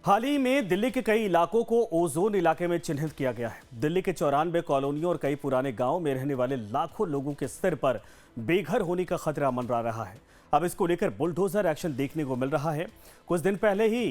हाल ही में दिल्ली के कई इलाकों को ओजोन इलाके में चिन्हित किया गया है। दिल्ली के 94 कॉलोनियों और कई पुराने गांवों में रहने वाले लाखों लोगों के सिर पर बेघर होने का खतरा मंडरा रहा है। अब इसको लेकर बुलडोजर एक्शन देखने को मिल रहा है। कुछ दिन पहले ही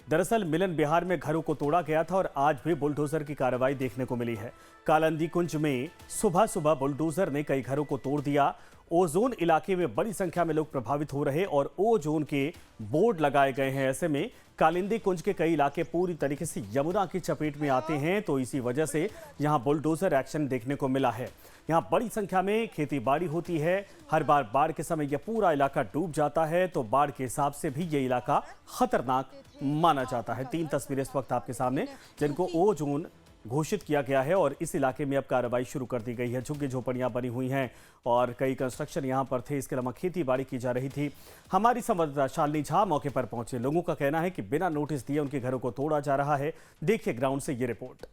दरअसल मिलन बिहार में घरों को तोड़ा गया था और आज भी बुलडोजर की कार्रवाई देखने को मिली है। कालिंदी कुंज में सुबह सुबह बुलडोजर ने कई घरों को तोड़ दिया। ओजोन इलाके में बड़ी संख्या में लोग प्रभावित हो रहे और ओजोन के बोर्ड लगाए गए हैं। ऐसे में कालिंदी कुंज के कई इलाके पूरी तरीके से यमुना की चपेट में आते हैं, तो इसी वजह से यहां बुलडोजर एक्शन देखने को मिला है। यहां बड़ी संख्या में खेती बाड़ी होती है। हर बार बाढ़ के समय यह पूरा इलाका डूब जाता है, तो बाढ़ के हिसाब से भी ये इलाका खतरनाक माना जाता है। 3 तस्वीरें इस वक्त आपके सामने, जिनको ओजोन घोषित किया गया है और इस इलाके में अब कार्रवाई शुरू कर दी गई है। झुग्गी झोपड़ियां बनी हुई हैं और कई कंस्ट्रक्शन यहां पर थे। इसके अलावा खेती बाड़ी की जा रही थी। हमारी संवाददाता शालिनी झा मौके पर पहुंचे। लोगों का कहना है कि बिना नोटिस दिए उनके घरों को तोड़ा जा रहा है। देखिए ग्राउंड से ये रिपोर्ट।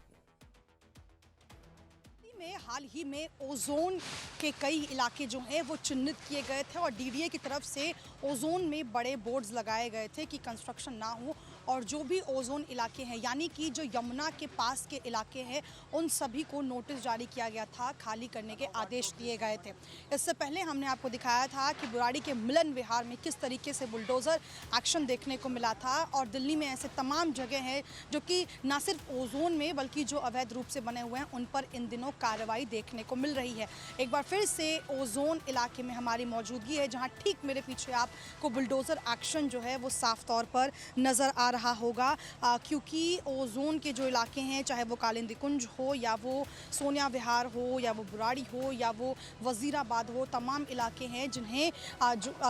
हाल ही में ओजोन के कई इलाके जो हैं वो चिन्हित किए गए थे और डीडीए की तरफ से ओजोन में बड़े बोर्ड्स लगाए गए थे कि कंस्ट्रक्शन ना हो और जो भी ओजोन इलाके हैं यानी कि जो यमुना के पास के इलाके हैं उन सभी को नोटिस जारी किया गया था, खाली करने के आदेश दिए गए थे। इससे पहले हमने आपको दिखाया था कि बुराड़ी के मिलन विहार में किस तरीके से बुलडोज़र एक्शन देखने को मिला था और दिल्ली में ऐसे तमाम जगह हैं जो कि ना सिर्फ ओजोन में बल्कि जो अवैध रूप से बने हुए हैं उन पर इन दिनों कार्रवाई देखने को मिल रही है। एक बार फिर से ओजोन इलाके में हमारी मौजूदगी है, जहां ठीक मेरे पीछे आपको बुलडोज़र एक्शन जो है वो साफ तौर पर नज़र आ रहा होगा, क्योंकि ओजोन के जो इलाके हैं, चाहे वो कालिंदी कुंज हो या वो सोनिया विहार हो या वो बुराड़ी हो या वो वजीराबाद हो, तमाम इलाके हैं जिन्हें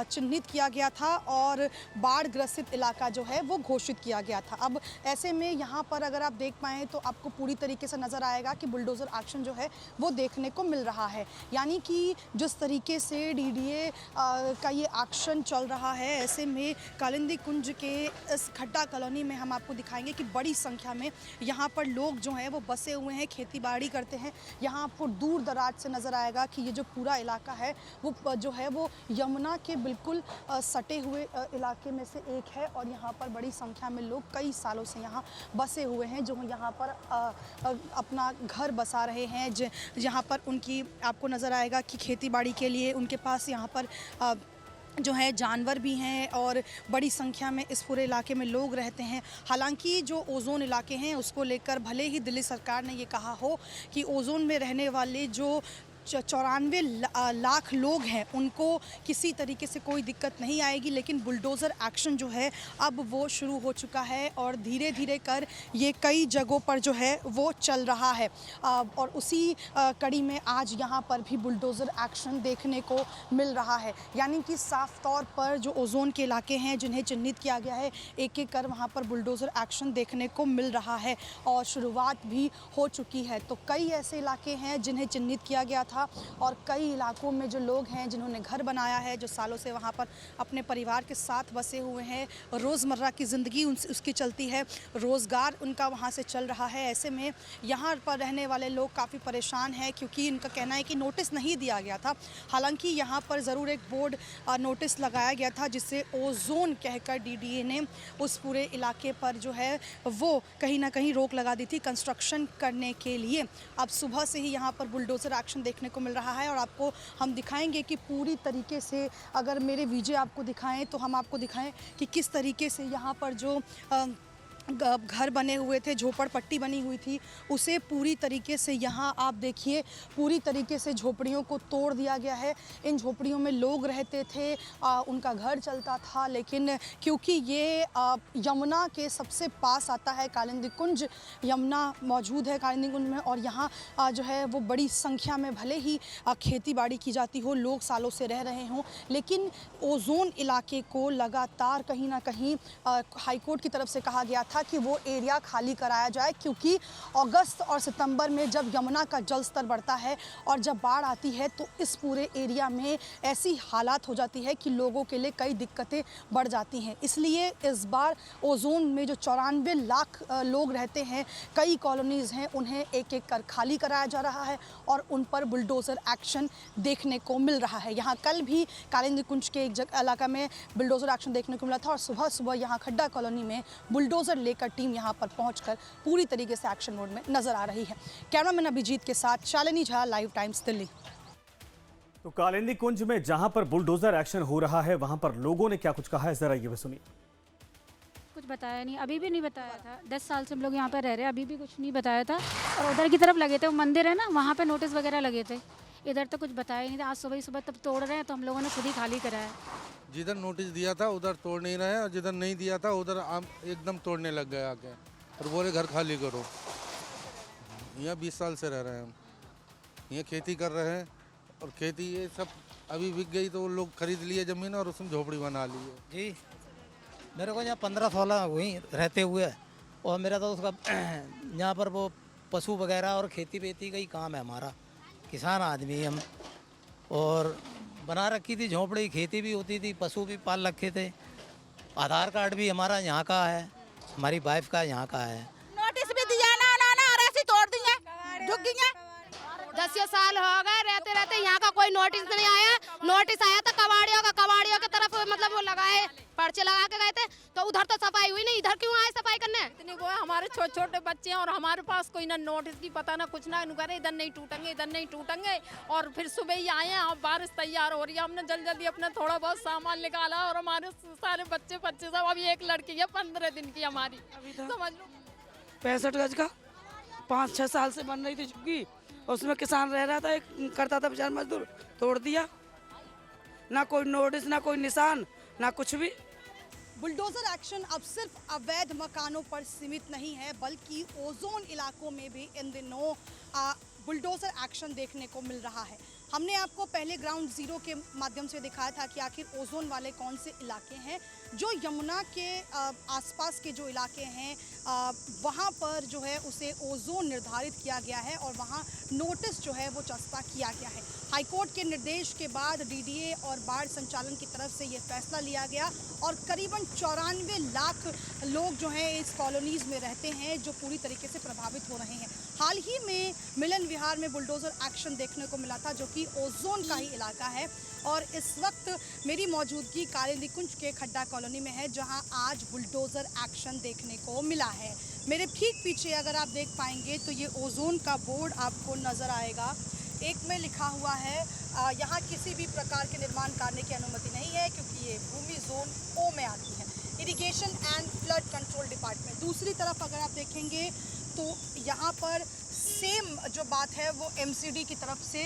चिन्हित किया गया था और बाढ़ ग्रसित इलाका जो है वो घोषित किया गया था। अब ऐसे में यहाँ पर अगर आप देख पाएँ तो आपको पूरी तरीके से नज़र आएगा कि बुलडोज़र एक्शन जो है वो देखने को मिल रहा है। यानी कि जिस तरीके से डीडीए का ये एक्शन चल रहा है, ऐसे में कालिंदी कुंज के इस खड्डा कॉलोनी में हम आपको दिखाएंगे कि बड़ी संख्या में यहाँ पर लोग जो हैं वो बसे हुए हैं, खेती बाड़ी करते हैं। यहाँ आपको दूर दराज से नज़र आएगा कि ये जो पूरा इलाका है वो जो है वो यमुना के बिल्कुल सटे हुए इलाके में से एक है और यहाँ पर बड़ी संख्या में लोग कई सालों से यहाँ बसे हुए हैं, जो यहाँ पर अपना घर बसा रहे हैं। जहाँ पर उनकी आपको नज़र आएगा कि खेती बाड़ी के लिए उनके पास यहाँ पर जो है जानवर भी हैं और बड़ी संख्या में इस पूरे इलाके में लोग रहते हैं। हालांकि जो ओजोन इलाके हैं उसको लेकर भले ही दिल्ली सरकार ने ये कहा हो कि ओजोन में रहने वाले जो 94 लाख लोग हैं उनको किसी तरीके से कोई दिक्कत नहीं आएगी, लेकिन बुलडोज़र एक्शन जो है अब वो शुरू हो चुका है और धीरे धीरे कर ये कई जगहों पर जो है वो चल रहा है। और उसी कड़ी में आज यहाँ पर भी बुलडोज़र एक्शन देखने को मिल रहा है। यानी कि साफ तौर पर जो ओजोन के इलाके हैं जिन्हें चिन्हित किया गया है, एक एक कर वहाँ पर बुलडोज़र एक्शन देखने को मिल रहा है और शुरुआत भी हो चुकी है। तो कई ऐसे इलाके हैं जिन्हें चिन्हित किया गया था और कई इलाकों में जो लोग हैं जिन्होंने घर बनाया है, जो सालों से वहाँ पर अपने परिवार के साथ बसे हुए हैं, रोज़मर्रा की ज़िंदगी उसकी चलती है, रोज़गार उनका वहाँ से चल रहा है। ऐसे में यहाँ पर रहने वाले लोग काफ़ी परेशान हैं क्योंकि इनका कहना है कि नोटिस नहीं दिया गया था। हालांकि यहाँ पर ज़रूर एक बोर्ड नोटिस लगाया गया था जिससे ओजोन कहकर डीडीए ने उस पूरे इलाके पर जो है वो कहीं ना कहीं रोक लगा दी थी कंस्ट्रक्शन करने के लिए। अब सुबह से ही यहाँ पर बुलडोज़र एक्शन देखने को मिल रहा है और आपको हम दिखाएंगे कि पूरी तरीके से, अगर मेरे वीजे आपको दिखाएं तो हम आपको दिखाएं कि किस तरीके से यहाँ पर जो घर बने हुए थे, झोपड़पट्टी बनी हुई थी, उसे पूरी तरीके से यहाँ आप देखिए पूरी तरीके से झोपड़ियों को तोड़ दिया गया है। इन झोपड़ियों में लोग रहते थे, उनका घर चलता था, लेकिन क्योंकि ये यमुना के सबसे पास आता है, कालिंदी कुंज यमुना मौजूद है कालिंदी कुंज में और यहाँ जो है वो बड़ी संख्या में भले ही खेती बाड़ी की जाती हो, लोग सालों से रह रहे हों, लेकिन ओजोन इलाके को लगातार कहीं ना कहीं हाईकोर्ट की तरफ से कहा गया था कि वो एरिया खाली कराया जाए, क्योंकि अगस्त और सितंबर में जब यमुना का जल स्तर बढ़ता है और जब बाढ़ आती है तो इस पूरे एरिया में ऐसी हालात हो जाती है कि लोगों के लिए कई दिक्कतें बढ़ जाती हैं। इसलिए इस बार ओजोन में जो 94 लाख लोग रहते हैं, कई कॉलोनीज़ हैं, उन्हें एक एक कर खाली कराया जा रहा है और उन पर बुलडोज़र एक्शन देखने को मिल रहा है। यहाँ कल भी कालिंदी कुंज के एक इलाका में बुलडोज़र एक्शन देखने को मिला था और सुबह सुबह यहाँ खड्डा कॉलोनी में बुलडोज़र लेकर टीम यहाँ पर पहुंचकर पूरी तरीके से एक्शन मोड में नजर आ रही है। कैमरामैन अभिजीत के साथ शालिनी झा, लाइव टाइम्स दिल्ली। तो कालिंदी कुंज में जहां पर बुलडोजर एक्शन हो रहा है वहां पर लोगों ने क्या कुछ कहा है, जरा ये भी सुनिए। कुछ बताया नहीं, अभी भी नहीं बताया था। 10 साल से हम लोग यहाँ पर रह रहे हैं, अभी भी कुछ नहीं बताया था। और उधर की तरफ लगे थे, वो मंदिर है ना, वहाँ पे नोटिस वगैरह लगे थे। इधर तो कुछ बताया ही नहीं था। आज सुबह ही सुबह तब तोड़ रहे हैं, तो हम लोगों ने खुद ही खाली कराया। जिधर नोटिस दिया था उधर तोड़ नहीं रहे हैं, और जिधर नहीं दिया था उधर एकदम तोड़ने लग गए आके, और बोले घर खाली करो। यहाँ 20 साल से रह रहे हैं हम, यहाँ खेती कर रहे हैं, और खेती ये सब अभी बिक गई तो वो लोग खरीद लिए ज़मीन और उसमें झोपड़ी बना ली है। जी, मेरे को यहाँ 15-16 हुई रहते हुए, और मेरा तो उसका यहाँ पर वो पशु वगैरह और खेती बेती का ही काम है हमारा। किसान आदमी हम, और बना रखी थी झोपड़ी, खेती भी होती थी, पशु भी पाल रखे थे। आधार कार्ड भी हमारा यहाँ का है, हमारी वाइफ का यहाँ का है। नोटिस भी दिया ना उन्होंने, और ऐसे तोड़ दिए, झुक गई। 10 साल हो गए रहते रहते, यहाँ का कोई नोटिस नहीं आया। नोटिस आया था कबाड़ियों की तरफ, मतलब वो लगाए, पर्चे लगा के गए थे, तो उधर तो सफाई हुई नहीं। इधर क्यों आए सफाई करने? इतनी वो हमारे छोटे छोटे बच्चे हैं, और हमारे पास कोई ना नोटिस की पता ना कुछ ना करे, इधर नहीं टूटेंगे, इधर नहीं टूटेंगे। और फिर सुबह ही आए हैं, अब बारिश तैयार हो रही है, हमने जल्दी जल्दी अपना थोड़ा बहुत सामान निकाला, और हमारे सारे बच्चे सब, अभी एक लड़की है 15 दिन की हमारी, समझ लो। 65 गज का 5-6 साल से बन रही थी झुग्गी, उसमें किसान रह रहा था, एक करता था बेचारा मजदूर, तोड़ दिया। ना कोई नोटिस, ना कोई निशान, ना कुछ भी। बुलडोजर एक्शन अब सिर्फ अवैध मकानों पर सीमित नहीं है, बल्कि ओजोन इलाकों में भी इन दिनों बुलडोजर एक्शन देखने को मिल रहा है। हमने आपको पहले ग्राउंड जीरो के माध्यम से दिखाया था कि आखिर ओजोन वाले कौन से इलाके हैं। जो यमुना के आसपास के जो इलाके हैं वहाँ पर जो है उसे ओजोन निर्धारित किया गया है, और वहाँ नोटिस जो है वो चस्पा किया गया है। हाईकोर्ट के निर्देश के बाद डीडीए और बाढ़ संचालन की तरफ से ये फैसला लिया गया, और करीबन 94 लाख लोग जो हैं इस कॉलोनीज़ में रहते हैं, जो पूरी तरीके से प्रभावित हो रहे हैं। हाल ही में मिलन विहार में बुलडोजर एक्शन देखने को मिला था, जो कि ओजोन का ही इलाका है, और इस वक्त मेरी मौजूदगी कालिंदी कुंज के खड्डा कॉलोनी में है, जहां आज बुलडोजर एक्शन देखने को मिला है। मेरे ठीक पीछे अगर आप देख पाएंगे तो ये ओजोन का बोर्ड आपको नज़र आएगा। एक में लिखा हुआ है यहाँ किसी भी प्रकार के निर्माण करने की अनुमति नहीं है, क्योंकि ये भूमि जोन ओ में आती है, irrigation and flood control department. दूसरी तरफ अगर आप देखेंगे तो यहाँ पर सेम जो बात है वो एमसीडी की तरफ से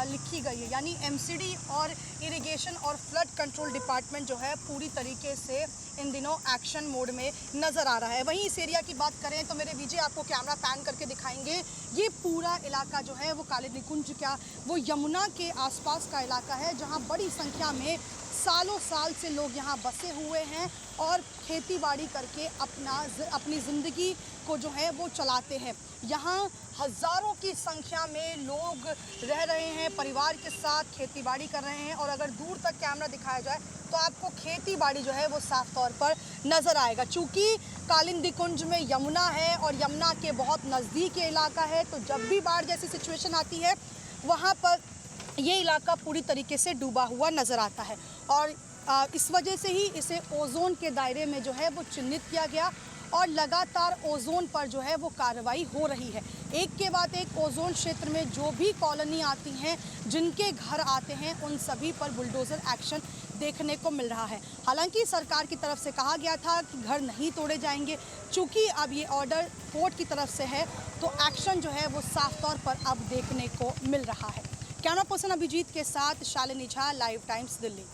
लिखी गई है, यानी एमसीडी और इरिगेशन और फ्लड कंट्रोल डिपार्टमेंट जो है पूरी तरीके से इन दिनों एक्शन मोड में नज़र आ रहा है। वहीं इस एरिया की बात करें तो मेरे विजय आपको कैमरा पैन करके दिखाएंगे, ये पूरा इलाका जो है वो कालिंदी कुंज का, वो यमुना के आसपास का इलाका है, जहाँ बड़ी संख्या में सालों साल से लोग यहाँ बसे हुए हैं और खेती बाड़ी करके अपनी ज़िंदगी को जो है वो चलाते हैं। यहाँ हज़ारों की संख्या में लोग रह रहे हैं, परिवार के साथ खेती बाड़ी कर रहे हैं, और अगर दूर तक कैमरा दिखाया जाए तो आपको खेती बाड़ी जो है वो साफ तौर पर नज़र आएगा। चूँकि कालिंदी कुंज में यमुना है और यमुना के बहुत नज़दीक ये इलाका है, तो जब भी बाढ़ जैसी सिचुएशन आती है वहाँ पर ये इलाका पूरी तरीके से डूबा हुआ नज़र आता है, और इस वजह से ही इसे ओजोन के दायरे में जो है वो चिन्हित किया गया, और लगातार ओजोन पर जो है वो कार्रवाई हो रही है। एक के बाद एक ओजोन क्षेत्र में जो भी कॉलोनी आती हैं, जिनके घर आते हैं, उन सभी पर बुलडोज़र एक्शन देखने को मिल रहा है। हालांकि सरकार की तरफ से कहा गया था कि घर नहीं तोड़े जाएंगे, चूँकि अब ये ऑर्डर कोर्ट की तरफ से है, तो एक्शन जो है वो साफ तौर पर अब देखने को मिल रहा है। कैमरा पर्सन अभिजीत के साथ शालिनी झा, लाइव टाइम्स दिल्ली।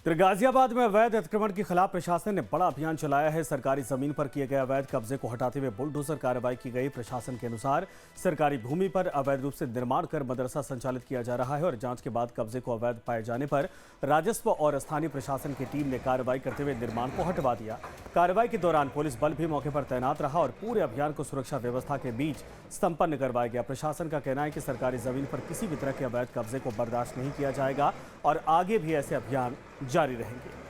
गाजियाबाद में अवैध अतिक्रमण के खिलाफ प्रशासन ने बड़ा अभियान चलाया है। सरकारी जमीन पर किए गए अवैध कब्जे को हटाते हुए बुलडोजर कार्रवाई की गई। प्रशासन के अनुसार सरकारी भूमि पर अवैध रूप से निर्माण कर मदरसा संचालित किया जा रहा है, और जांच के बाद कब्जे को अवैध पाए जाने पर राजस्व और स्थानीय प्रशासन की टीम ने कार्रवाई करते हुए निर्माण को हटवा दिया। कार्रवाई के दौरान पुलिस बल भी मौके पर तैनात रहा, और पूरे अभियान को सुरक्षा व्यवस्था के बीच संपन्न करवाया गया। प्रशासन का कहना है कि सरकारी जमीन पर किसी भी तरह के अवैध कब्जे को बर्दाश्त नहीं किया जाएगा, और आगे भी ऐसे अभियान जारी रहेंगे।